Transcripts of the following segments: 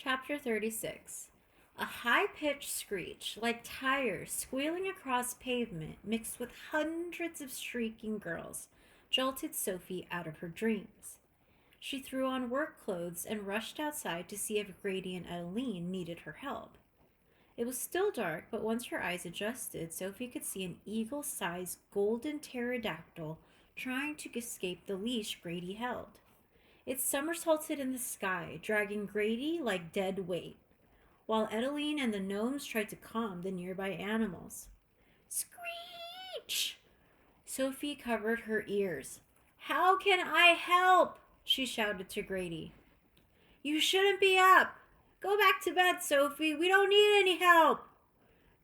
Chapter 36. A high-pitched screech, like tires squealing across pavement mixed with hundreds of shrieking girls, jolted Sophie out of her dreams. She threw on work clothes and rushed outside to see if Grady and Adeline needed her help. It was still dark, but once her eyes adjusted, Sophie could see an eagle-sized golden pterodactyl trying to escape the leash Grady held. It somersaulted in the sky, dragging Grady like dead weight, while Edeline and the gnomes tried to calm the nearby animals. Screech! Sophie covered her ears. How can I help? She shouted to Grady. You shouldn't be up. Go back to bed, Sophie. We don't need any help.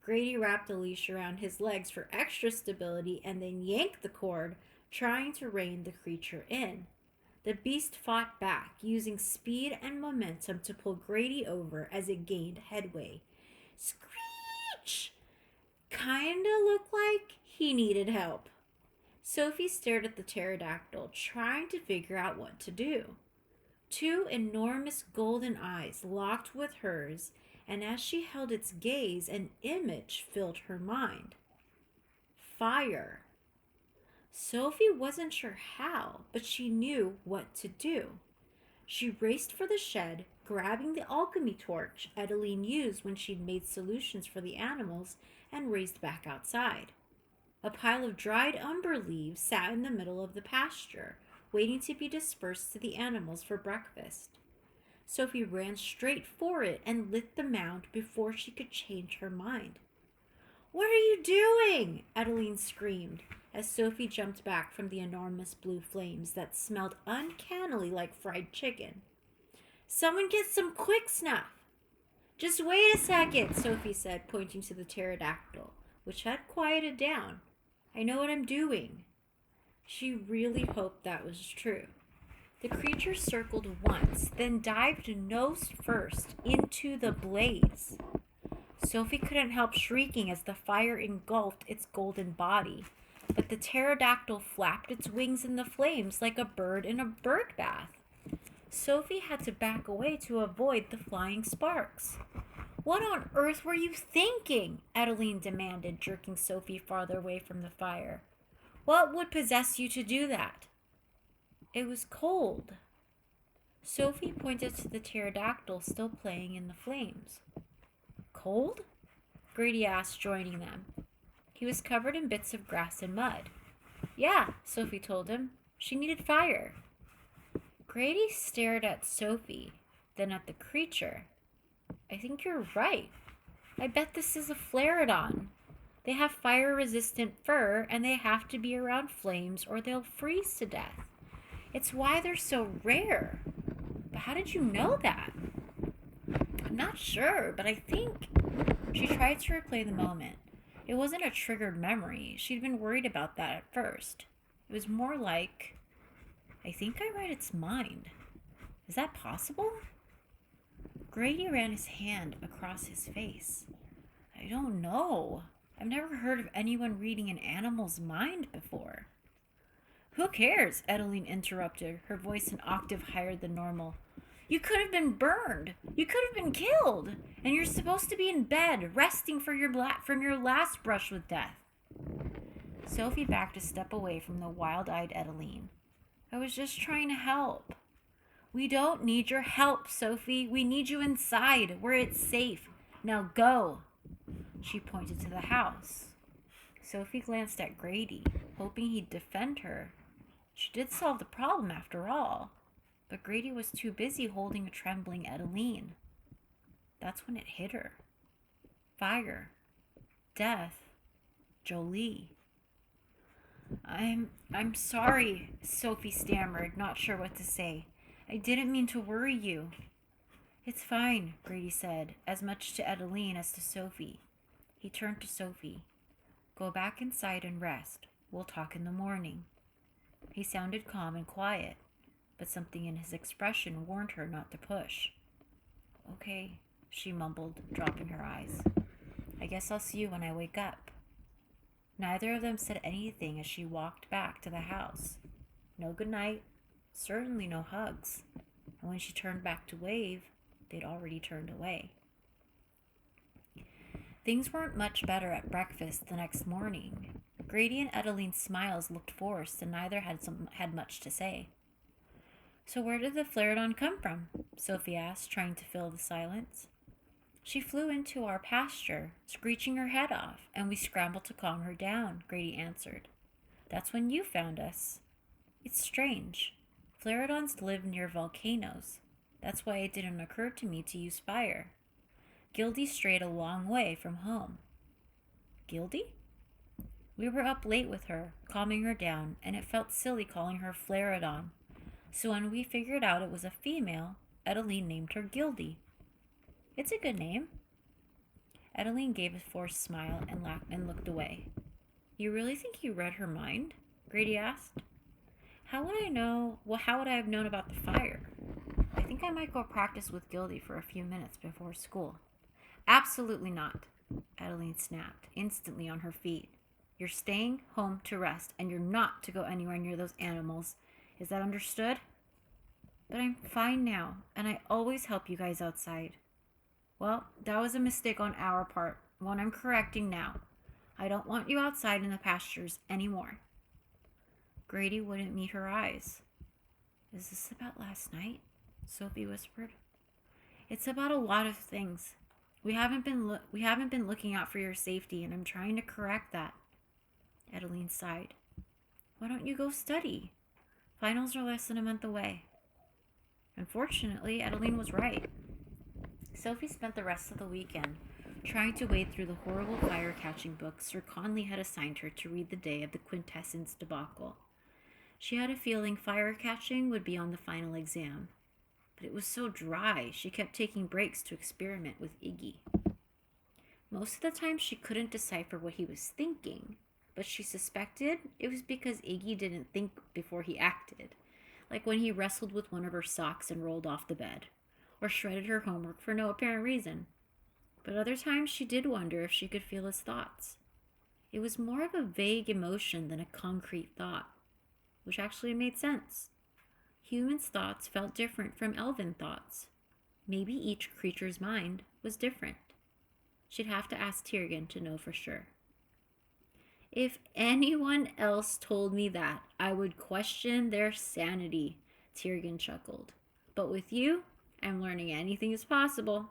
Grady wrapped a leash around his legs for extra stability and then yanked the cord, trying to rein the creature in. The beast fought back, using speed and momentum to pull Grady over as it gained headway. Screech! Kinda looked like he needed help. Sophie stared at the pterodactyl, trying to figure out what to do. Two enormous golden eyes locked with hers, and as she held its gaze, an image filled her mind. Fire. Sophie wasn't sure how, but she knew what to do. She raced for the shed, grabbing the alchemy torch Adeline used when she'd made solutions for the animals, and raced back outside. A pile of dried umber leaves sat in the middle of the pasture, waiting to be dispersed to the animals for breakfast. Sophie ran straight for it and lit the mound before she could change her mind. What are you doing? Adeline screamed as Sophie jumped back from the enormous blue flames that smelled uncannily like fried chicken. Someone get some quick snuff. Just wait a second, Sophie said, pointing to the pterodactyl, which had quieted down. I know what I'm doing. She really hoped that was true. The creature circled once, then dived nose first into the blaze. Sophie couldn't help shrieking as the fire engulfed its golden body, but the pterodactyl flapped its wings in the flames like a bird in a bird bath. Sophie had to back away to avoid the flying sparks. What on earth were you thinking? Adeline demanded, jerking Sophie farther away from the fire. What would possess you to do that? It was cold. Sophie pointed to the pterodactyl still playing in the flames. Cold? Grady asked, joining them. He was covered in bits of grass and mud. Yeah, Sophie told him. She needed fire. Grady stared at Sophie, then at the creature. I think you're right. I bet this is a Flareodon. They have fire-resistant fur, and they have to be around flames or they'll freeze to death. It's why they're so rare. But how did you know that? I'm not sure, but I think... She tried to replay the moment. It wasn't a triggered memory. She'd been worried about that at first. It was more like, I think I read its mind. Is that possible? Grady ran his hand across his face. I don't know. I've never heard of anyone reading an animal's mind before. Who cares? Adeline interrupted, her voice an octave higher than normal. You could have been burned. You could have been killed. And you're supposed to be in bed, resting from your last brush with death. Sophie backed a step away from the wild-eyed Adeline. I was just trying to help. We don't need your help, Sophie. We need you inside, where it's safe. Now go. She pointed to the house. Sophie glanced at Grady, hoping he'd defend her. She did solve the problem after all. But Grady was too busy holding a trembling Adeline. That's when it hit her. Fire. Death. Jolie. I'm sorry, Sophie stammered, not sure what to say. I didn't mean to worry you. It's fine, Grady said, as much to Adeline as to Sophie. He turned to Sophie. Go back inside and rest. We'll talk in the morning. He sounded calm and quiet, but something in his expression warned her not to push. Okay, she mumbled, dropping her eyes. I guess I'll see you when I wake up. Neither of them said anything as she walked back to the house. No good night, certainly no hugs, and when she turned back to wave, they'd already turned away. Things weren't much better at breakfast the next morning. Grady and Adeline's smiles looked forced, and neither had much to say. "So where did the Flareodon come from?" Sophie asked, trying to fill the silence. "She flew into our pasture, screeching her head off, and we scrambled to calm her down," Grady answered. "That's when you found us. It's strange. Flareodons live near volcanoes. That's why it didn't occur to me to use fire. Gildy strayed a long way from home." "Gildy?" "We were up late with her, calming her down, and it felt silly calling her Flareodon. So when we figured out it was a female, Adeline named her Gildy." "It's a good name." Adeline gave a forced smile and looked away. "You really think you read her mind?" Grady asked. How would I know? Well, how would I have known about the fire? I think I might go practice with Gildy for a few minutes before school." "Absolutely not," Adeline snapped, instantly on her feet. "You're staying home to rest, and you're not to go anywhere near those animals. Is that understood?" "But I'm fine now, and I always help you guys outside." "Well, that was a mistake on our part, one I'm correcting now. I don't want you outside in the pastures anymore." Grady wouldn't meet her eyes. "Is this about last night?" Sophie whispered. "It's about a lot of things. We haven't been looking out for your safety, and I'm trying to correct that." Adeline sighed. "Why don't you go study? Finals are less than a month away." Unfortunately, Adeline was right. Sophie spent the rest of the weekend trying to wade through the horrible fire-catching books Sir Conley had assigned her to read the day of the quintessence debacle. She had a feeling fire-catching would be on the final exam, but it was so dry she kept taking breaks to experiment with Iggy. Most of the time she couldn't decipher what he was thinking, but she suspected it was because Iggy didn't think before he acted, like when he wrestled with one of her socks and rolled off the bed, or shredded her homework for no apparent reason. But other times she did wonder if she could feel his thoughts. It was more of a vague emotion than a concrete thought, which actually made sense. Humans' thoughts felt different from elven thoughts. Maybe each creature's mind was different. She'd have to ask Tiergan to know for sure. "If anyone else told me that, I would question their sanity," Tiergan chuckled. "But with you, I'm learning anything is possible."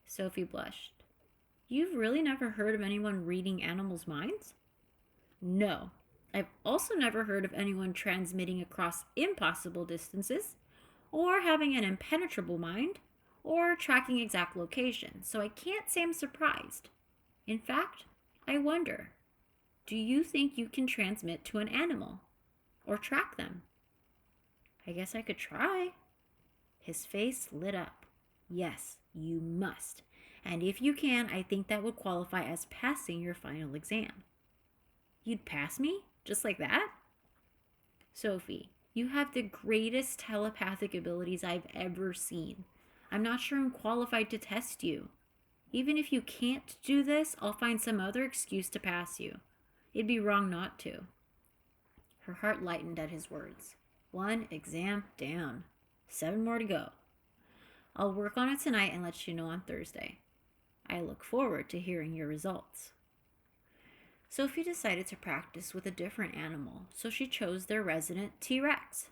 Sophie blushed. "You've really never heard of anyone reading animals' minds?" "No. I've also never heard of anyone transmitting across impossible distances, or having an impenetrable mind, or tracking exact locations, so I can't say I'm surprised. In fact, I wonder, do you think you can transmit to an animal, or track them?" "I guess I could try." His face lit up. "Yes, you must. And if you can, I think that would qualify as passing your final exam." "You'd pass me? Just like that?" "Sophie, you have the greatest telepathic abilities I've ever seen. I'm not sure I'm qualified to test you. Even if you can't do this, I'll find some other excuse to pass you. It'd be wrong not to." Her heart lightened at his words. 1 exam down. 7 more to go. "I'll work on it tonight and let you know on Thursday. I look forward to hearing your results." Sophie decided to practice with a different animal, so she chose their resident T-Rex.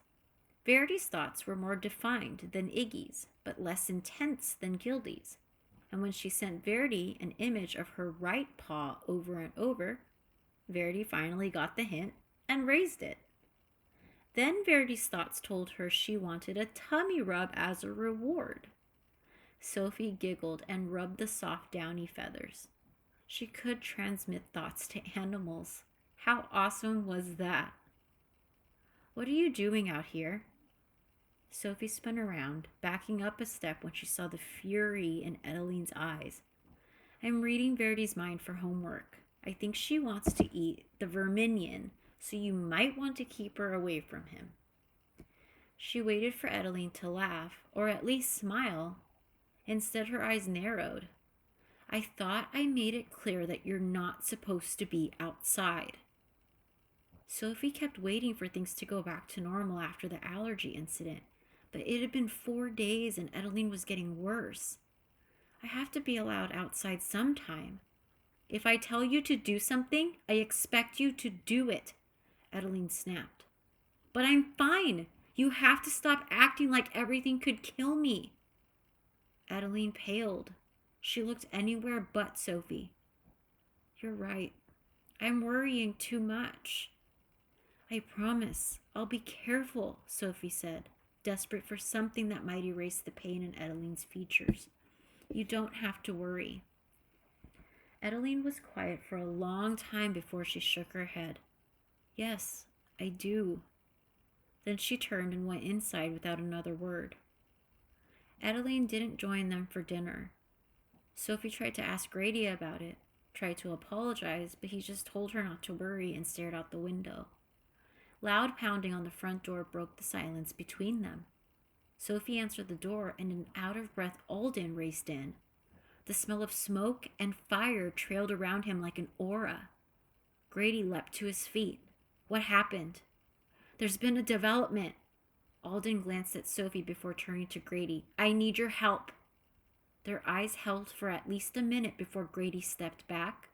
Verity's thoughts were more defined than Iggy's, but less intense than Gildy's. And when she sent Verity an image of her right paw over and over, Verity finally got the hint and raised it. Then Verity's thoughts told her she wanted a tummy rub as a reward. Sophie giggled and rubbed the soft downy feathers. She could transmit thoughts to animals. How awesome was that? "What are you doing out here?" Sophie spun around, backing up a step when she saw the fury in Adeline's eyes. "I'm reading Verity's mind for homework. I think she wants to eat the verminion, so you might want to keep her away from him." She waited for Adeline to laugh, or at least smile. Instead, her eyes narrowed. "I thought I made it clear that you're not supposed to be outside." Sophie kept waiting for things to go back to normal after the allergy incident, But it had been 4 days and Edeline was getting worse. I have to be allowed outside sometime. If I tell you to do something, I expect you to do it, Edeline snapped. But I'm fine. You have to stop acting like everything could kill me. Edeline paled. She looked anywhere but Sophie. You're right. I'm worrying too much. I promise. I'll be careful, Sophie said, desperate for something that might erase the pain in Edeline's features. You don't have to worry. Edeline was quiet for a long time before she shook her head. Yes, I do. Then she turned and went inside without another word. Edeline didn't join them for dinner. Sophie tried to ask Grady about it, tried to apologize, but he just told her not to worry and stared out the window. Loud pounding on the front door broke the silence between them. Sophie answered the door, and an out-of-breath Alden raced in. The smell of smoke and fire trailed around him like an aura. Grady leapt to his feet. What happened? There's been a development. Alden glanced at Sophie before turning to Grady. I need your help. Their eyes held for at least a minute before Grady stepped back,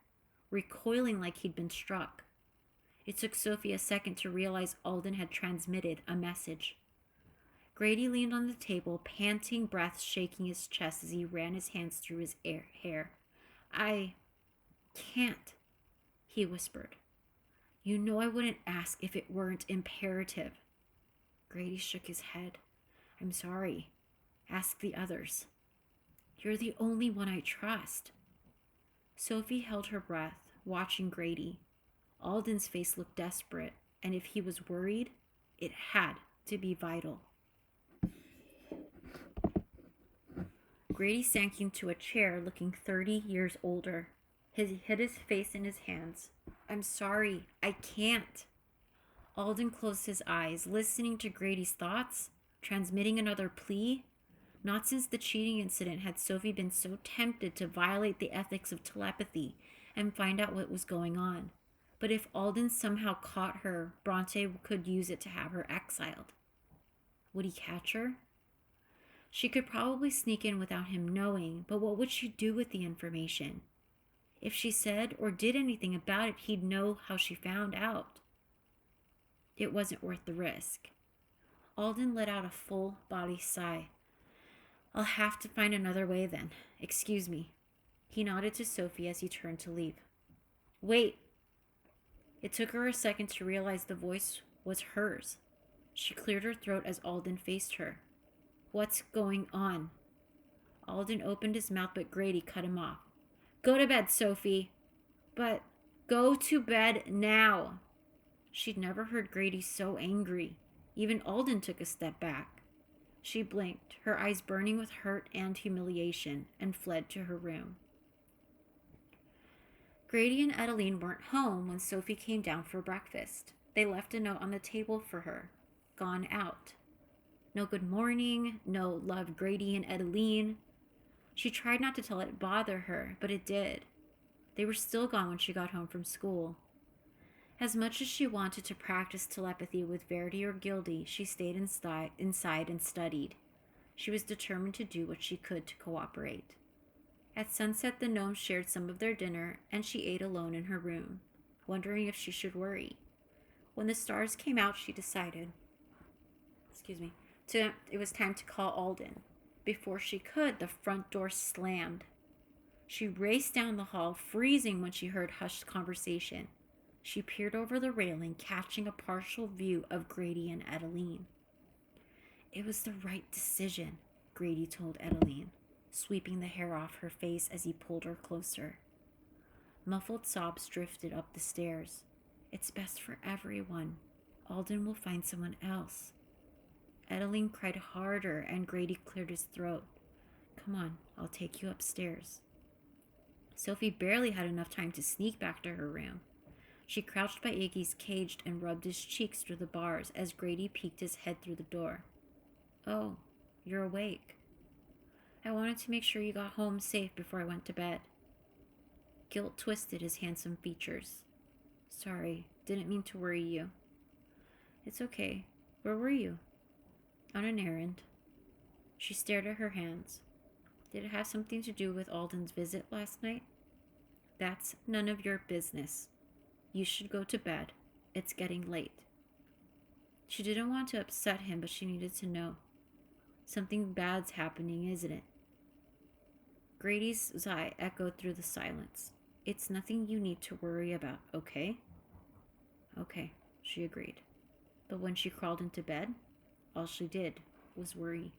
recoiling like he'd been struck. It took Sophie a second to realize Alden had transmitted a message. Grady leaned on the table, panting breath shaking his chest as he ran his hands through his hair. I can't, he whispered. You know I wouldn't ask if it weren't imperative. Grady shook his head. I'm sorry. Ask the others. You're the only one I trust. Sophie held her breath, watching Grady. Alden's face looked desperate, and if he was worried, it had to be vital. Grady sank into a chair, looking 30 years older. He hid his face in his hands. I'm sorry, I can't. Alden closed his eyes, listening to Grady's thoughts, transmitting another plea. Not since the cheating incident had Sophie been so tempted to violate the ethics of telepathy and find out what was going on. But if Alden somehow caught her, Bronte could use it to have her exiled. Would he catch her? She could probably sneak in without him knowing, but what would she do with the information? If she said or did anything about it, he'd know how she found out. It wasn't worth the risk. Alden let out a full-body sigh. I'll have to find another way then. Excuse me. He nodded to Sophie as he turned to leave. Wait. It took her a second to realize the voice was hers. She cleared her throat as Alden faced her. What's going on? Alden opened his mouth, but Grady cut him off. Go to bed, Sophie. But go to bed now. She'd never heard Grady so angry. Even Alden took a step back. She blinked, her eyes burning with hurt and humiliation, and fled to her room. Grady and Edeline weren't home when Sophie came down for breakfast. They left a note on the table for her. Gone out. No good morning, no love Grady and Edeline. She tried not to tell it bother her, but it did. They were still gone when she got home from school. As much as she wanted to practice telepathy with Verity or Gildy, she stayed inside and studied. She was determined to do what she could to cooperate. At sunset, the gnomes shared some of their dinner, and she ate alone in her room, wondering if she should worry. When the stars came out, she decided, it was time to call Alden. Before she could, the front door slammed. She raced down the hall, freezing when she heard hushed conversation. She peered over the railing, catching a partial view of Grady and Edeline. It was the right decision, Grady told Edeline, sweeping the hair off her face as he pulled her closer. Muffled sobs drifted up the stairs. It's best for everyone. Alden will find someone else. Edeline cried harder, and Grady cleared his throat. Come on, I'll take you upstairs. Sophie barely had enough time to sneak back to her room. She crouched by Iggy's cage and rubbed his cheeks through the bars as Grady peeked his head through the door. Oh, you're awake. I wanted to make sure you got home safe before I went to bed. Guilt twisted his handsome features. Sorry, didn't mean to worry you. It's okay. Where were you? On an errand. She stared at her hands. Did it have something to do with Alden's visit last night? That's none of your business. You should go to bed. It's getting late. She didn't want to upset him, but she needed to know. Something bad's happening, isn't it? Grady's sigh echoed through the silence. It's nothing you need to worry about, okay? Okay, she agreed. But when she crawled into bed, all she did was worry.